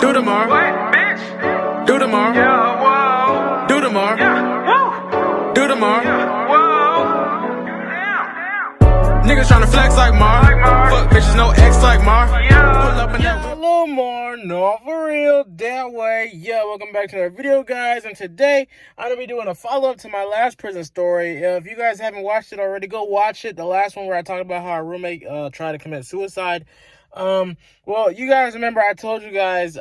Do the more. What, bitch? Do the more. Yeah, whoa. Do the more. Yeah, woo. Do the more. Yeah, whoa. Damn. Niggas tryna flex like Mar. Like Mar. Fuck bitches, no X like Mar. Yeah. Pull up in that Yeah, Lilmar, no, for real, that way. Yeah, welcome back to another video, guys. And today, I'm going to be doing a follow-up to my last prison story. If you guys haven't watched it already, go watch it. The last one where I talked about how our roommate tried to commit suicide. Well, you guys remember I told you guys,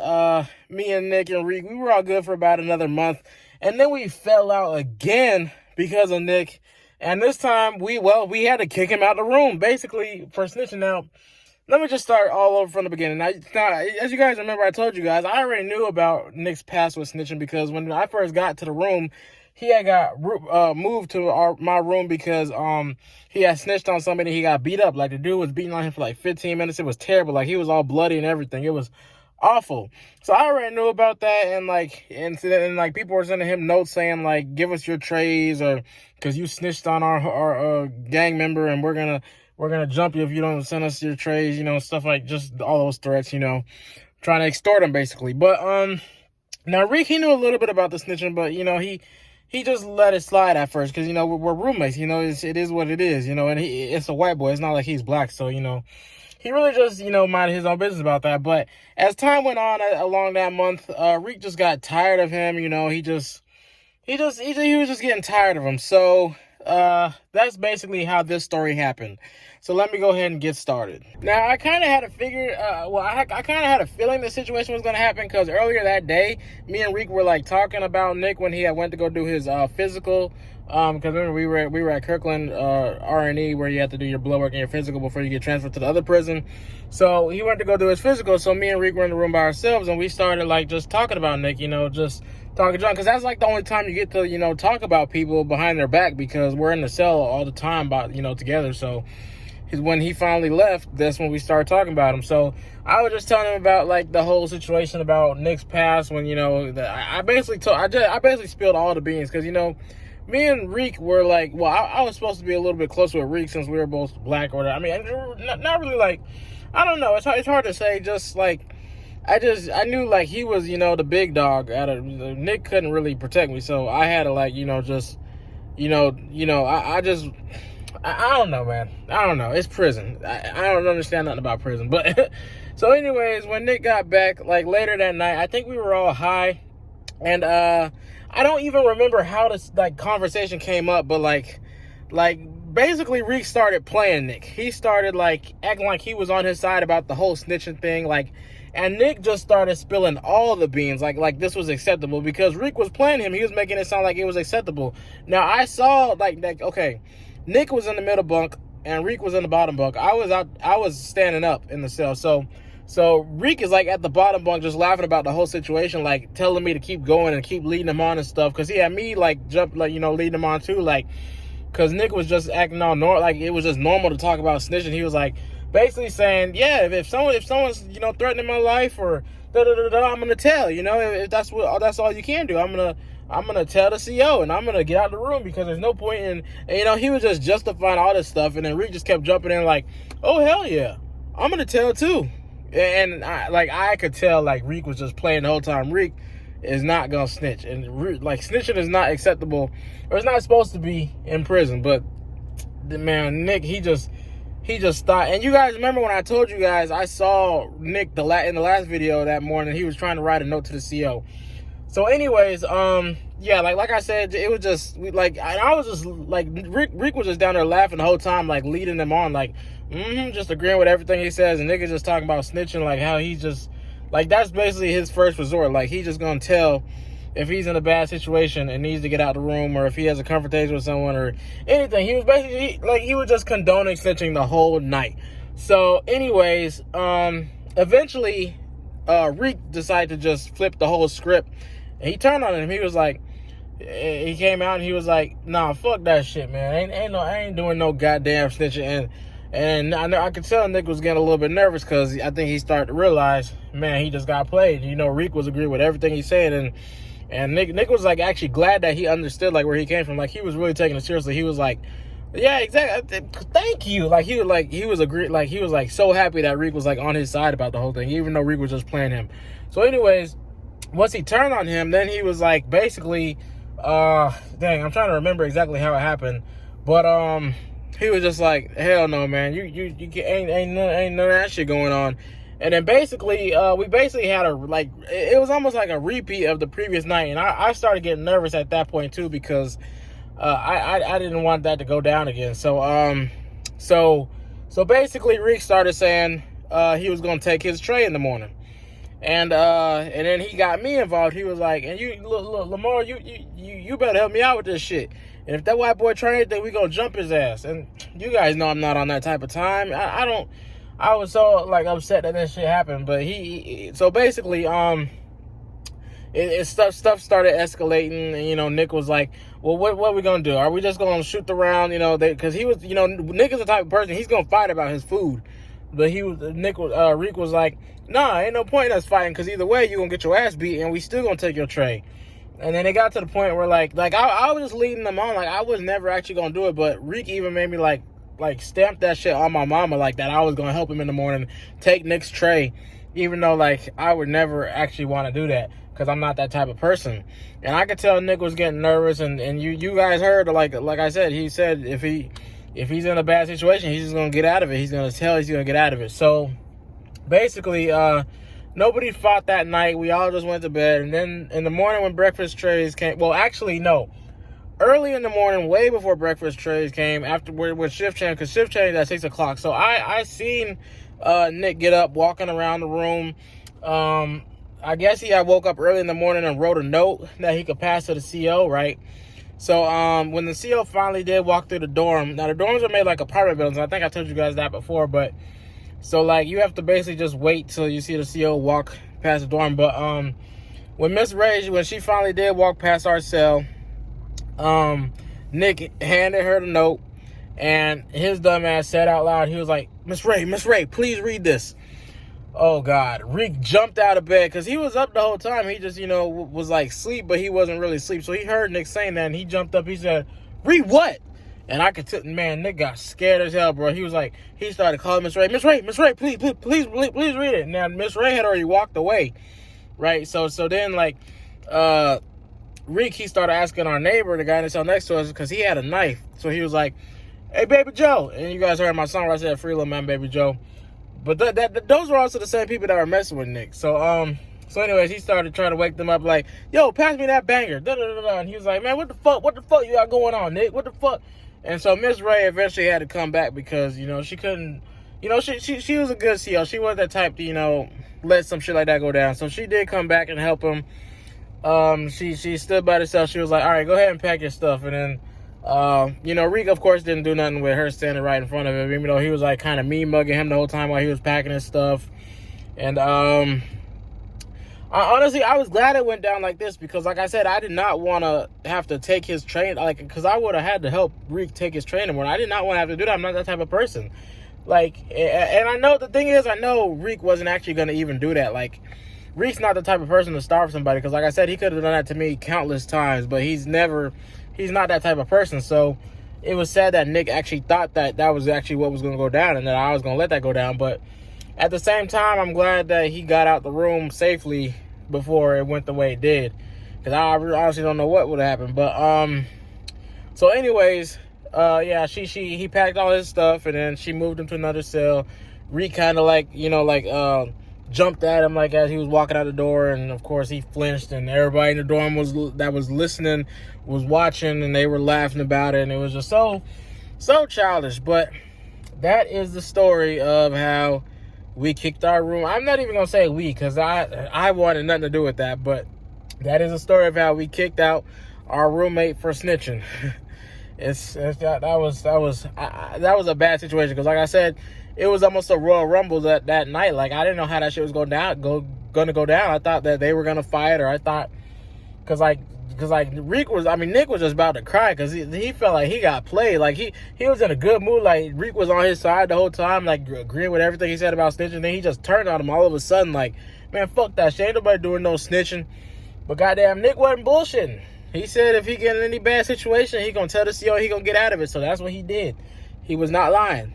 me and Nick and Reek, we were all good for about another month. And then we fell out again because of Nick. And this time, we had to kick him out the room, basically, for snitching. Now, let me just start all over from the beginning. Now, as you guys remember, I told you guys, I already knew about Nick's past with snitching because when I first got to the room, he had got moved to my room because he had snitched on somebody. He got beat up. Like, the dude was beating on him for like 15 minutes. It was terrible. Like, he was all bloody and everything. It was awful. So I already knew about that, and people were sending him notes saying like, give us your trays, or because you snitched on our gang member, and we're gonna jump you if you don't send us your trays, you know, stuff like just all those threats, you know, trying to extort him basically. But now Rick, he knew a little bit about the snitching, but you know, he just let it slide at first because, you know, we're roommates, you know, it is what it is, you know, and it's a white boy. It's not like he's black, so, you know, he really just, you know, minded his own business about that. But as time went on along that month, Reek just got tired of him. You know, he was just getting tired of him. So that's basically how this story happened. So let me go ahead and get started. Now, I kind of had a I kind of had a feeling the situation was going to happen because earlier that day, me and Reek were like talking about Nick when he had went to go do his physical. Because remember, we were at Kirkland R&E, where you have to do your blood work and your physical before you get transferred to the other prison. So he went to go do his physical. So me and Reek were in the room by ourselves, and we started like just talking about Nick, you know, just talking junk, because that's like the only time you get to, you know, talk about people behind their back, because we're in the cell all the time, together. So when he finally left, that's when we started talking about him. So I was just telling him about like the whole situation about Nick's past, when, you know, I basically spilled all the beans, because, you know, me and Reek were like, well, I was supposed to be a little bit closer with Reek since we were both black, or I mean, not really, like, I don't know, it's hard to say. Just like I knew like he was, you know, the big dog Nick couldn't really protect me, so I had to, like, you know, just I don't know, man. I don't know. It's prison. I don't understand nothing about prison. But so anyways, when Nick got back, like later that night, I think we were all high, and I don't even remember how this like conversation came up, but like basically Reek started playing Nick. He started like acting like he was on his side about the whole snitching thing, like, and Nick just started spilling all the beans, like this was acceptable because Reek was playing him. He was making it sound like it was acceptable. Now I saw like okay, Nick was in the middle bunk and Reek was in the bottom bunk. I was standing up in the cell, so Reek is like at the bottom bunk just laughing about the whole situation, like telling me to keep going and keep leading him on and stuff, because he had me like jump, like, you know, leading him on too, like, because Nick was just acting all normal, like it was just normal to talk about snitching. He was like basically saying, yeah, if someone's, you know, threatening my life or I'm gonna tell, you know, if that's all you can do, I'm gonna tell the CO and I'm gonna get out of the room, because there's no point in, and, you know, he was just justifying all this stuff, and then Reek just kept jumping in like, oh hell yeah, I'm gonna tell too. And I could tell like Reek was just playing the whole time. Reek is not gonna snitch, and like snitching is not acceptable, or it's not supposed to be in prison. But man, Nick, he just thought. And you guys remember when I told you guys I saw Nick in the last video that morning, he was trying to write a note to the CO. So anyways, yeah, like I said, it was just like, I was just like, Rick was just down there laughing the whole time, like leading them on, like, just agreeing with everything he says, and niggas just talking about snitching, like how he just, like, that's basically his first resort. Like, he just gonna tell if he's in a bad situation and needs to get out the room, or if he has a confrontation with someone or anything. He was basically, he was just condoning snitching the whole night. So anyways, eventually, Reek decided to just flip the whole script. And he turned on him. He was like, he came out and he was like, nah, fuck that shit, man. I ain't doing no goddamn snitching. And I could tell Nick was getting a little bit nervous, because I think he started to realize, man, he just got played. You know, Reek was agreeing with everything he said, and Nick was like actually glad that he understood like where he came from. Like, he was really taking it seriously. He was like, Yeah, exactly. Thank you. Like he was so happy that Reek was like on his side about the whole thing, even though Reek was just playing him. So, anyways, once he turned on him, then he was like basically, dang, I'm trying to remember exactly how it happened, but he was just like, hell no, man, you ain't none of that shit going on. And then basically, we basically had it was almost like a repeat of the previous night, and I started getting nervous at that point too because I didn't want that to go down again. So so basically, Reek started saying he was gonna take his tray in the morning. And then he got me involved. He was like, "And you, look, Lamar, you better help me out with this shit. And if that white boy try anything, we gonna jump his ass." And you guys know I'm not on that type of time. I was so like upset that this shit happened. But so basically, stuff started escalating. And, Nick was like, "Well, what are we gonna do? Are we just gonna shoot the round?" Because he was, Nick is the type of person, he's gonna fight about his food. But Reek was like, "Nah, ain't no point in us fighting, because either way, you're going to get your ass beat, and we still going to take your tray." And then it got to the point where, I was just leading them on. Like, I was never actually going to do it, but Reek even made me, like stamp that shit on my mama, like, that I was going to help him in the morning take Nick's tray, even though, I would never actually want to do that, because I'm not that type of person. And I could tell Nick was getting nervous, and you guys heard, like I said, he said if he's in a bad situation, he's just going to get out of it. He's going to get out of it. So, basically, nobody fought that night. We all just went to bed. And then in the morning when breakfast trays came, well, actually, no. Early in the morning, way before breakfast trays came, after with shift change, because shift change at 6 o'clock. So, I seen Nick get up, walking around the room. I guess he had woke up early in the morning and wrote a note that he could pass to the CO, right? So, when the CO finally did walk through the dorm, now the dorms are made like apartment buildings. I think I told you guys that before, but so you have to basically just wait till you see the CO walk past the dorm. But when Miss Ray, when she finally did walk past our cell, Nick handed her the note, and his dumb ass said out loud, he was like, Miss Ray, please read this." Oh, God. Reek jumped out of bed because he was up the whole time. He just, was like asleep, but he wasn't really asleep. So he heard Nick saying that, and he jumped up. He said, "Read what?" And I could tell, man, Nick got scared as hell, bro. He was like, he started calling Miss Ray, Miss Ray, please read it. Now, Miss Ray had already walked away, right? So then, Reek, he started asking our neighbor, the guy in the cell next to us, because he had a knife. So he was like, "Hey, Baby Joe." And you guys heard my song where I said, "Free little man, Baby Joe." But those were also the same people that were messing with Nick. So anyways, he started trying to wake them up, like, "Yo, pass me that banger." And he was like, "Man, what the fuck you got going on, Nick? What the fuck?" And so Miss Ray eventually had to come back because, she couldn't, she was a good CO. She wasn't that type to, let some shit like that go down. So she did come back and help him. She stood by herself. She was like, "All right, go ahead and pack your stuff." And then, Reek, of course, didn't do nothing with her standing right in front of him, even though he was like kind of mugging him the whole time while he was packing his stuff. And honestly, I was glad it went down like this because, like I said, I did not want to have to take his train, because I would have had to help Reek take his train tomorrow. I did not want to have to do that. I'm not that type of person. And I know the thing is, I know Reek wasn't actually going to even do that. Reek's not the type of person to starve somebody because, like I said, he could have done that to me countless times, but he's not that type of person. So it was sad that Nick actually thought that was actually what was going to go down and that I was going to let that go down. But at the same time, I'm glad that he got out the room safely before it went the way it did, because I honestly don't know what would have happened. But so anyways, he packed all his stuff and then she moved him to another cell. Reek kind of jumped at him as he was walking out the door, and of course he flinched, and everybody in the dorm was listening, was watching, and they were laughing about it, and it was just so childish. But that is the story of how we kicked our room. I'm not even gonna say we, because I wanted nothing to do with that, but that is a story of how we kicked out our roommate for snitching. That was a bad situation, because like I said, it was almost a Royal Rumble that night. I didn't know how that shit was gonna go down. I thought that they were gonna fight, or I thought, because Nick was just about to cry because he felt like he got played. He was in a good mood. Reek was on his side the whole time, agreeing with everything he said about snitching. Then he just turned on him all of a sudden, man, fuck that shit. Ain't nobody doing no snitching. But goddamn, Nick wasn't bullshitting. He said if he get in any bad situation, he gonna tell the CO he gonna get out of it. So that's what he did. He was not lying.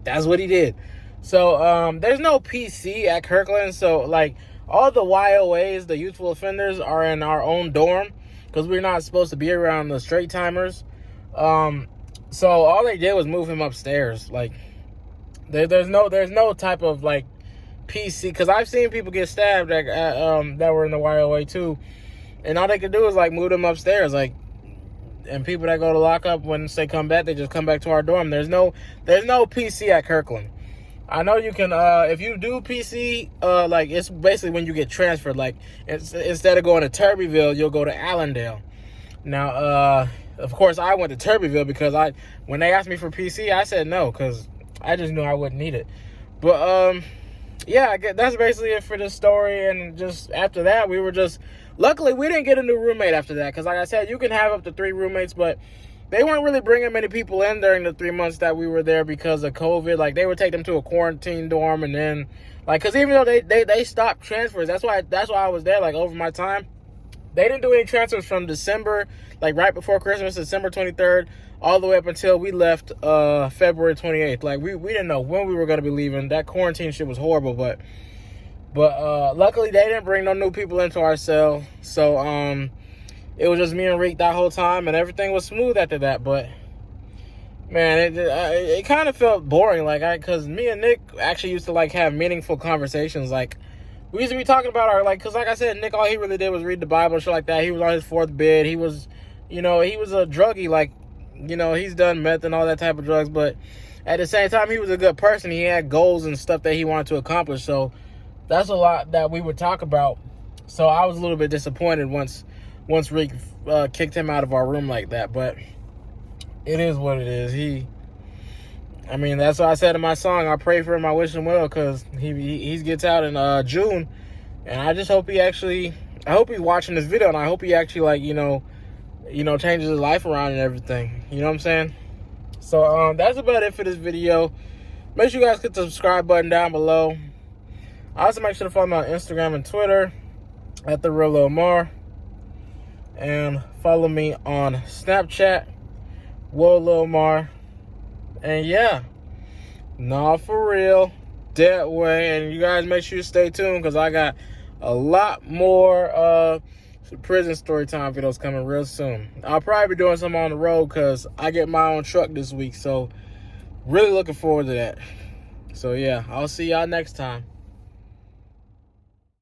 That's what he did. So there's no PC at Kirkland. So like all the YOAs, the youthful offenders, are in our own dorm because we're not supposed to be around the straight timers. So all they did was move him upstairs. Like there's no type of like PC, because I've seen people get stabbed that were in the YOA too, and all they could do is like move them upstairs. Like, and people that go to lock up, once they come back, they just come back to our dorm. There's no PC at Kirkland. I know you can if you do PC, like it's basically when you get transferred. Like instead of going to Turbyville, you'll go to Allendale. Now, of course, I went to Turbyville because when they asked me for PC, I said no because I just knew I wouldn't need it. But yeah, that's basically it for this story. And just after that, we were just, luckily we didn't get a new roommate after that, because like I said, you can have up to 3 roommates, but they weren't really bringing many people in during the 3 months that we were there because of COVID. Like they would take them to a quarantine dorm, and then like, because even though they stopped transfers, that's why I was there like over my time. They didn't do any transfers from December, like right before Christmas, December 23rd, all the way up until we left February 28th. Like we didn't know when we were going to be leaving. That quarantine shit was horrible, but luckily they didn't bring no new people into our cell. So it was just me and Reek that whole time, and everything was smooth after that. But man, it kind of felt boring, like because me and Nick actually used to like have meaningful conversations. Like we used to be talking about our, like, because like I said, Nick, all he really did was read the Bible and shit like that. He was on his 4th bid. He was, he was a druggie. Like, he's done meth and all that type of drugs. But at the same time, he was a good person. He had goals and stuff that he wanted to accomplish. So that's a lot that we would talk about. So I was a little bit disappointed once Rick kicked him out of our room like that. But it is what it is. That's what I said in my song. I pray for him. I wish him well, because he gets out in June, and I just hope I hope he's watching this video, and I hope he actually like changes his life around and everything. You know what I'm saying? So that's about it for this video. Make sure you guys hit the subscribe button down below. Also make sure to follow me on Instagram and Twitter at the real Lilmar, and follow me on Snapchat, Lilmar. And yeah, nah, for real, that way. And you guys make sure you stay tuned, because I got a lot more prison story time videos coming real soon. I'll probably be doing some on the road, because I get my own truck this week. So really looking forward to that. So yeah, I'll see y'all next time.